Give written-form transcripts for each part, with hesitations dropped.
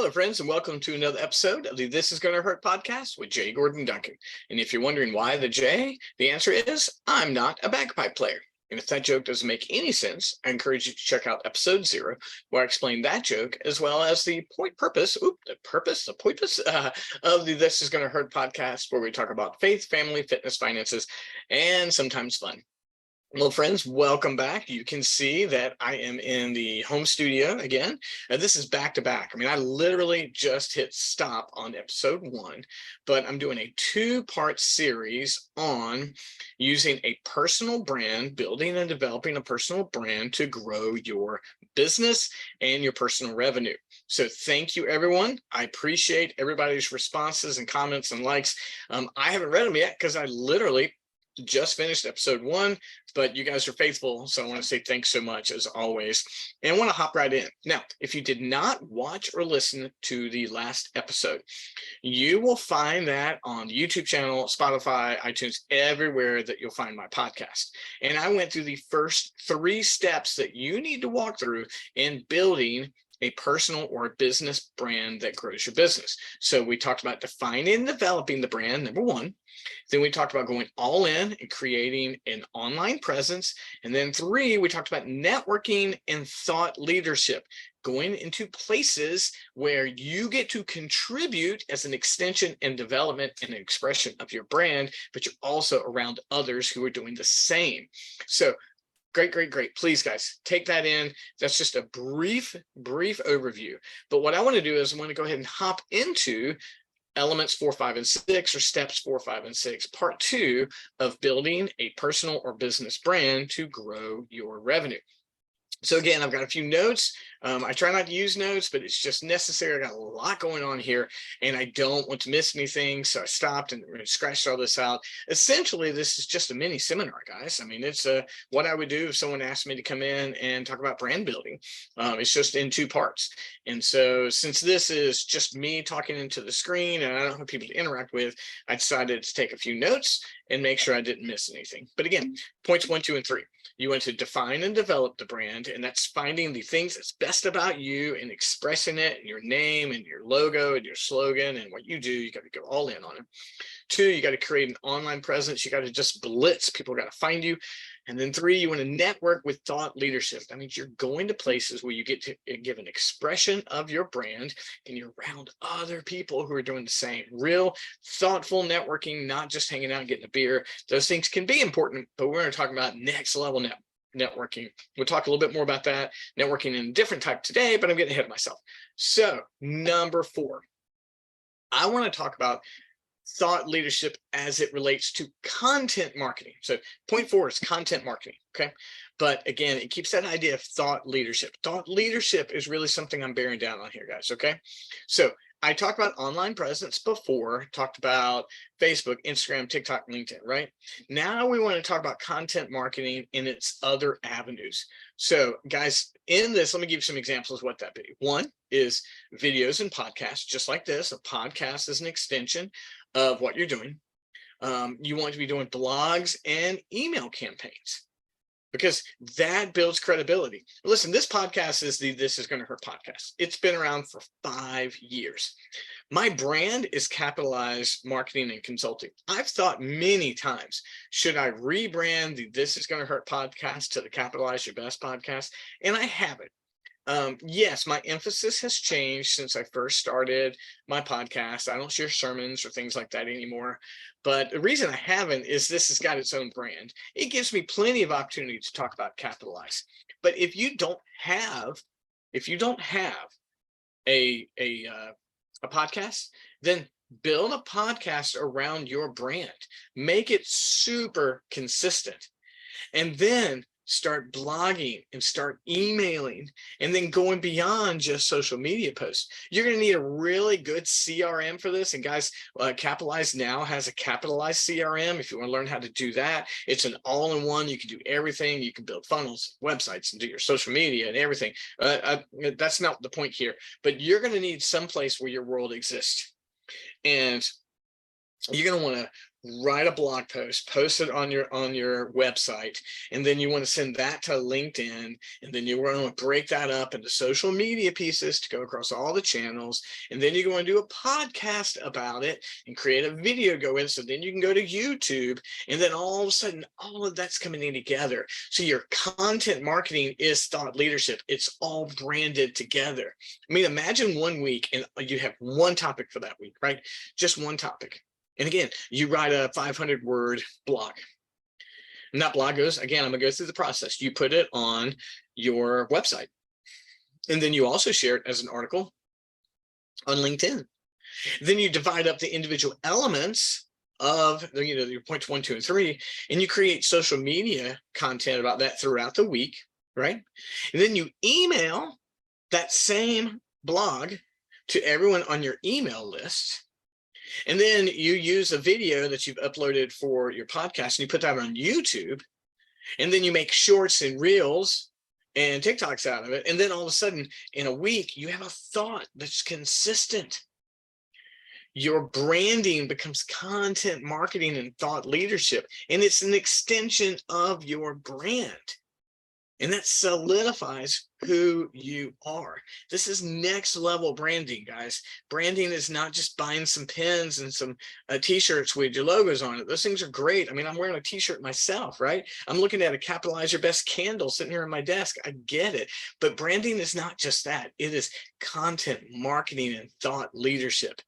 Hello, friends, and welcome to another episode of the This Is Gonna Hurt podcast with Jay Gordon Duncan. And if you're wondering why the J, the answer is I'm not a bagpipe player. And if that joke doesn't make any sense, I encourage you to check out episode 0, where I explain that joke as well as the point purpose of the This Is Gonna Hurt podcast, where we talk about faith, family, fitness, finances, and sometimes fun. Well, friends, welcome back. You can see that I am in the home studio again. This is back to back. I mean, I literally just hit stop on episode 1, but I'm doing a 2-part series on using a personal brand, building and developing a personal brand to grow your business and your personal revenue. So thank you, everyone. I appreciate everybody's responses and comments and likes. I haven't read them yet because I literally just finished episode 1, but you guys are faithful, so I want to say thanks so much as always, and I want to hop right in. Now, if you did not watch or listen to the last episode, you will find that on the YouTube channel, Spotify, iTunes, everywhere that you'll find my podcast. And I went through the first 3 steps that you need to walk through in building a personal or a business brand that grows your business. So we talked about defining and developing the brand, number 1. Then we talked about going all in and creating an online presence. And then 3, we talked about networking and thought leadership, going into places where you get to contribute as an extension and development and expression of your brand, but you're also around others who are doing the same. So great. Please, guys, take that in. That's just a brief overview. But what I want to do is I want to go ahead and hop into elements 4, 5, and 6, or steps 4, 5, and 6, part 2 of building a personal or business brand to grow your revenue. So again, I've got a few notes. I try not to use notes, but it's just necessary. I got a lot going on here and I don't want to miss anything. So I stopped and scratched all this out. Essentially, this is just a mini seminar, guys. I mean, it's what I would do if someone asked me to come in and talk about brand building. It's just in 2 parts. And so since this is just me talking into the screen and I don't have people to interact with, I decided to take a few notes and make sure I didn't miss anything. But again, points 1, 2, and 3. You want to define and develop the brand, and that's finding the things that's best about you and expressing it in your name and your logo and your slogan and what you do. You got to go all in on it. 2, you got to create an online presence. You got to just blitz. People got to find you. And then 3, you want to network with thought leadership. That means you're going to places where you get to give an expression of your brand and you're around other people who are doing the same. Real thoughtful networking, not just hanging out and getting a beer. Those things can be important, but we're going to talk about next level networking. We'll talk a little bit more about that, networking in a different type today, but I'm getting ahead of myself. So number 4, I want to talk about thought leadership as it relates to content marketing. So point 4 is content marketing. Okay. But again, it keeps that idea of thought leadership. Thought leadership is really something I'm bearing down on here, guys. Okay. So I talked about online presence before, talked about Facebook, Instagram, TikTok, LinkedIn, right? Now we want to talk about content marketing in its other avenues. So guys, in this, let me give you some examples of what that be. 1 is videos and podcasts, just like this. A podcast is an extension of what you're doing. You want to be doing blogs and email campaigns because that builds credibility. Listen, this podcast is the This Is Gonna Hurt podcast. It's been around for 5 years. My brand is Capitalize Marketing and Consulting. I've thought many times, should I rebrand the This Is Gonna Hurt podcast to the Capitalize Your Best podcast? And I haven't. Yes, my emphasis has changed since I first started my podcast. I don't share sermons or things like that anymore. But the reason I haven't is this has got its own brand. It gives me plenty of opportunity to talk about Capitalize. But if you don't have a podcast, then build a podcast around your brand. Make it super consistent. And then start blogging and start emailing and then going beyond just social media posts. You're going to need a really good CRM for this. And guys, Capitalize now has a Capitalize CRM. If you want to learn how to do that, it's an all-in-one. You can do everything. You can build funnels, websites, and do your social media and everything. That's not the point here, but you're going to need some place where your world exists. And you're going to want to write a blog post, post it on your website, and then you want to send that to LinkedIn, and then you want to break that up into social media pieces to go across all the channels, and then you're going to do a podcast about it and create a video go in, so then you can go to YouTube, and then all of a sudden all of that's coming in together. So your content marketing is thought leadership. It's all branded together. I mean, imagine one week and you have one topic for that week, right? Just one topic. And again, you write a 500-word blog. And that blog goes, again, I'm going to go through the process. You put it on your website. And then you also share it as an article on LinkedIn. Then you divide up the individual elements of your points 1, 2, and 3, and you create social media content about that throughout the week, right? And then you email that same blog to everyone on your email list. And then you use a video that you've uploaded for your podcast and you put that on YouTube. And then you make shorts and reels and TikToks out of it. And then all of a sudden in a week, you have a thought that's consistent. Your branding becomes content marketing and thought leadership. And it's an extension of your brand. And that solidifies who you are. This is next level branding, guys. Branding is not just buying some pens and some t-shirts with your logos on it. Those things are great. I mean, I'm wearing a t-shirt myself, right? I'm looking at a Capitalize Your Best candle sitting here on my desk. I get it. But branding is not just that. It is content marketing and thought leadership.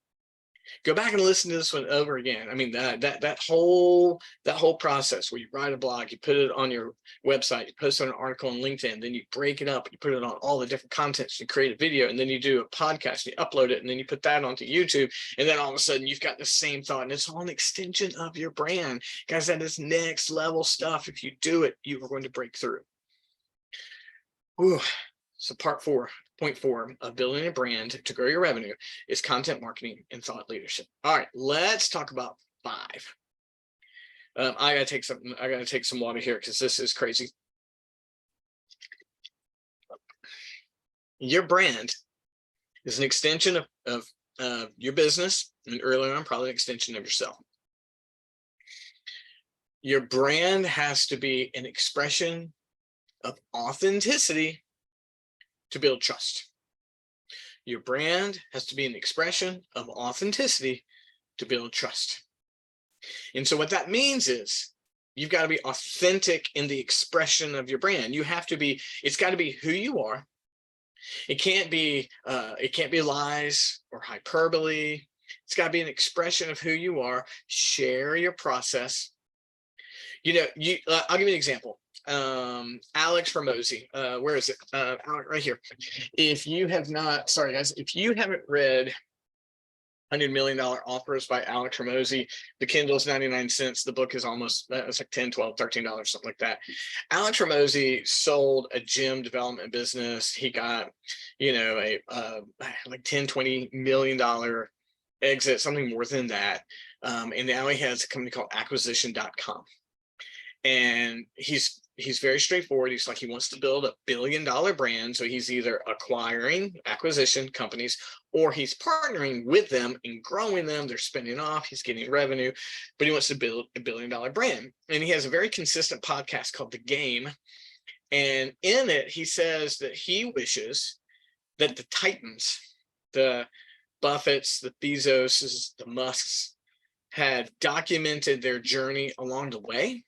Go back and listen to this one over again. I mean, that whole process where you write a blog, you put it on your website, you post an article on LinkedIn, then you break it up, you put it on all the different contents, you create a video, and then you do a podcast, you upload it, and then you put that onto YouTube, and then all of a sudden you've got the same thought, and it's all an extension of your brand. Guys, that is next level stuff. If you do it, you are going to break through. Ooh. So point 4 of building a brand to grow your revenue is content marketing and thought leadership. All right, let's talk about 5. I gotta take some water here because this is crazy. Your brand is an extension of your business, and earlier on, probably an extension of yourself. Your brand has to be an expression of authenticity to build trust. Your brand has to be an expression of authenticity to build trust. And so what that means is you've got to be authentic in the expression of your brand. You have to be, it's got to be who you are. It can't be lies or hyperbole. It's got to be an expression of who you are. Share your process. I'll give you an example. Alex Hormozi, where is it? Alex, right here. If you have not, sorry guys, if you haven't read $100 Million Offers by Alex Hormozi, the Kindle is 99 cents. The book is almost, it's like $10, $12, $13, something like that. Alex Hormozi sold a gym development business. He got, a like $10, $20 million exit, something more than that. And now he has a company called acquisition.com. And he's very straightforward. He's like, he wants to build $1 billion brand. So he's either acquiring acquisition companies or he's partnering with them and growing them. They're spinning off, he's getting revenue, but he wants to build $1 billion brand. And he has a very consistent podcast called The Game. And in it, he says that he wishes that the Titans, the Buffetts, the Bezoses, the Musks, had documented their journey along the way,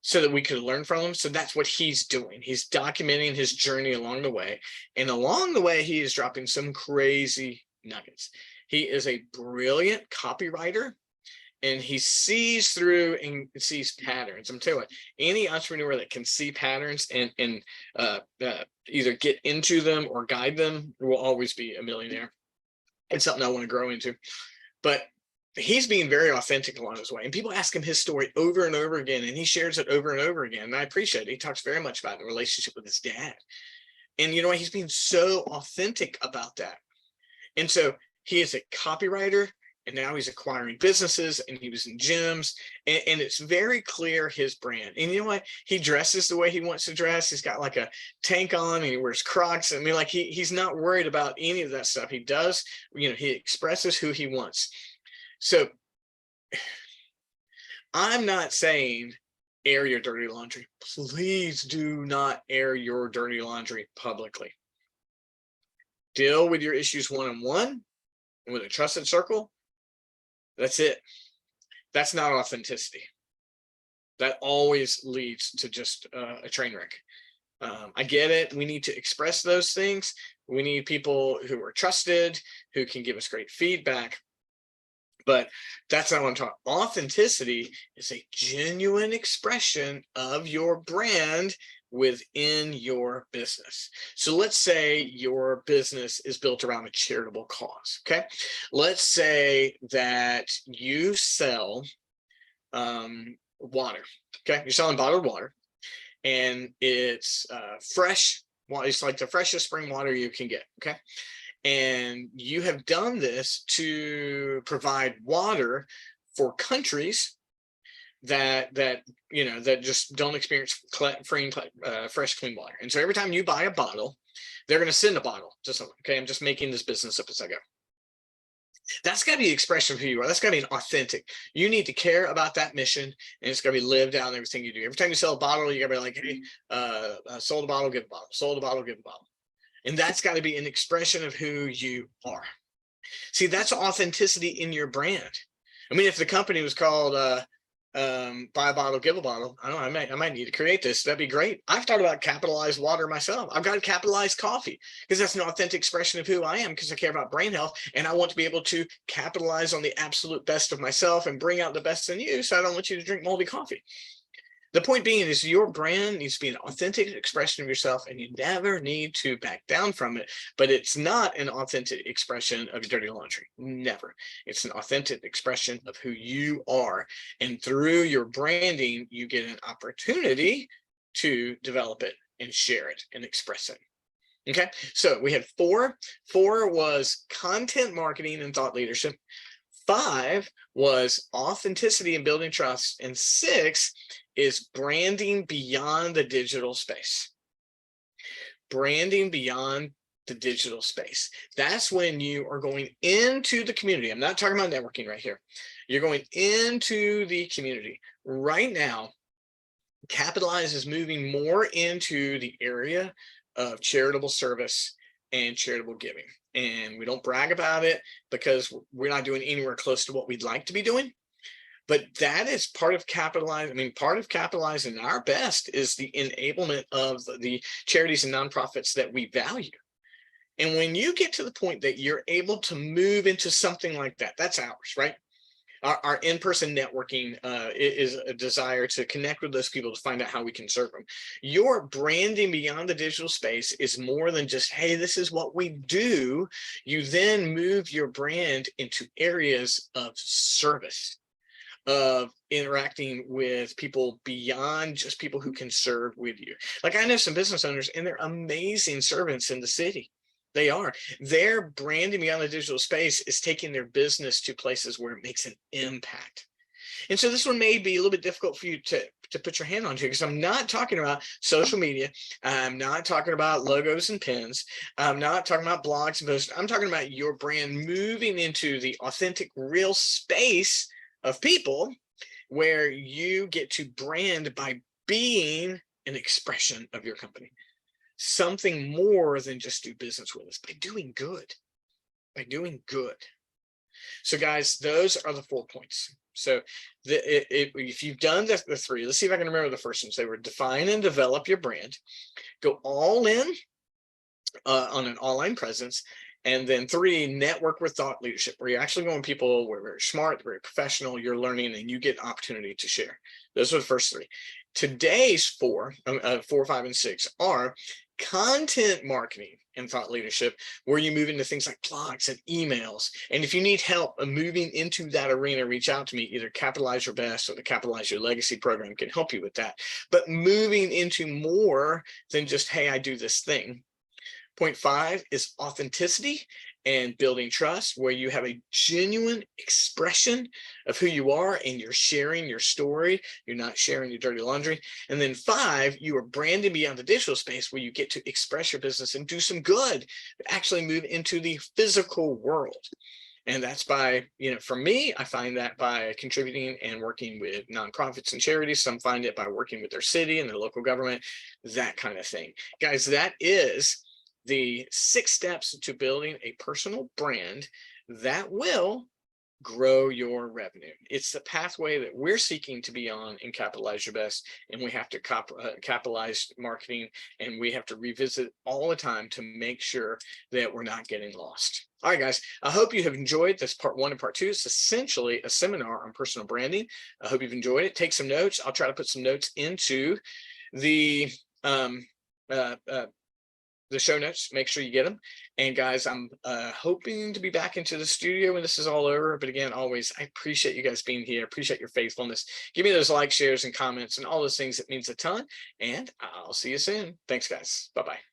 so that we could learn from him. So that's what he's doing. He's documenting his journey along the way. And along the way, he is dropping some crazy nuggets. He is a brilliant copywriter, and he sees through and sees patterns. I'm telling you, any entrepreneur that can see patterns and either get into them or guide them will always be a millionaire. It's something I want to grow into. But he's being very authentic along his way, and people ask him his story over and over again, and he shares it over and over again. And I appreciate it. He talks very much about the relationship with his dad, and he's being so authentic about that. And so he is a copywriter, and now he's acquiring businesses, and he was in gyms, and it's very clear his brand. And you know what? He dresses the way he wants to dress. He's got like a tank on, and he wears Crocs. I mean, like he's not worried about any of that stuff. He does, he expresses who he wants. So I'm not saying air your dirty laundry. Please do not air your dirty laundry publicly. Deal with your issues one-on-one with a trusted circle. That's it. That's not authenticity. That always leads to just a train wreck. I get it. We need to express those things. We need people who are trusted, who can give us great feedback. But that's not what I'm talking. Authenticity is a genuine expression of your brand within your business. So let's say your business is built around a charitable cause. Okay. Let's say that you sell water. Okay. You're selling bottled water, and it's fresh. Well, it's like the freshest spring water you can get. Okay. And you have done this to provide water for countries that just don't experience free fresh clean water. And so every time you buy a bottle, they're going to send a bottle to someone. Okay, I'm just making this business up as I go. That's got to be the expression of who you are. That's got to be an authentic. You need to care about that mission, and it's got to be lived out in everything you do. Every time you sell a bottle, you got to be like, hey, sold a bottle, give a bottle. Sold a bottle, give a bottle. And that's got to be an expression of who you are. See, that's authenticity in your brand. I mean, if the company was called buy a bottle, give a bottle, I don't know, I might need to create this. That'd be great. I've thought about capitalized water myself. I've got capitalized coffee because that's an authentic expression of who I am, because I care about brain health and I want to be able to capitalize on the absolute best of myself and bring out the best in you. So I don't want you to drink moldy coffee. The point being is your brand needs to be an authentic expression of yourself, and you never need to back down from it. But it's not an authentic expression of your dirty laundry. Never. It's an authentic expression of who you are. And through your branding, you get an opportunity to develop it and share it and express it. Okay, so we had 4. 4 was content marketing and thought leadership. 5 was authenticity and building trust. And 6 is branding beyond the digital space. Branding beyond the digital space. That's when you are going into the community. I'm not talking about networking right here. You're going into the community. Right now, Capitalize is moving more into the area of charitable service and charitable giving. And we don't brag about it because we're not doing anywhere close to what we'd like to be doing. But that is part of Capitalize. I mean, part of Capitalizing our best is the enablement of the charities and nonprofits that we value. And when you get to the point that you're able to move into something like that, that's ours, right? Our in-person networking is a desire to connect with those people to find out how we can serve them. Your branding beyond the digital space is more than just, hey, this is what we do. You then move your brand into areas of service, of interacting with people beyond just people who can serve with you. Like I know some business owners and they're amazing servants in the city. They are. Their branding beyond the digital space is taking their business to places where it makes an impact. And so this one may be a little bit difficult for you to put your hand onto, because I'm not talking about social media. I'm not talking about logos and pins. I'm not talking about blogs and posts. I'm talking about your brand moving into the authentic, real space of people where you get to brand by being an expression of your company. Something more than just do business with us, by doing good, So guys, those are the 4 points. So if you've done the 3, let's see if I can remember the first ones. They were define and develop your brand, go all in on an online presence, and then 3, network with thought leadership, where you're actually going people where very smart, very professional, you're learning, and you get opportunity to share. Those are the first 3. Today's 4, 4, 5, and 6 are content marketing and thought leadership, where you move into things like blogs and emails. And if you need help moving into that arena, reach out to me. Either Capitalize Your Best or the Capitalize Your Legacy program can help you with that. But moving into more than just, hey, I do this thing. Point 5 is authenticity and building trust, where you have a genuine expression of who you are and you're sharing your story. You're not sharing your dirty laundry. And then 5, you are branding beyond the digital space, where you get to express your business and do some good, actually move into the physical world. And that's by, for me, I find that by contributing and working with nonprofits and charities. Some find it by working with their city and their local government, that kind of thing. Guys, that is the 6 steps to building a personal brand that will grow your revenue. It's the pathway that we're seeking to be on in Capitalize Your Best, and we have to capitalize marketing, and we have to revisit all the time to make sure that we're not getting lost. All right, guys, I hope you have enjoyed this part 1 and part 2. It's essentially a seminar on personal branding. I hope you've enjoyed it. Take some notes. I'll try to put some notes into the show notes. Make sure you get them. And guys, I'm hoping to be back into the studio when this is all over. But again, always, I appreciate you guys being here. Appreciate your faithfulness. Give me those likes, shares, and comments, and all those things. It means a ton. And I'll see you soon. Thanks, guys. Bye-bye.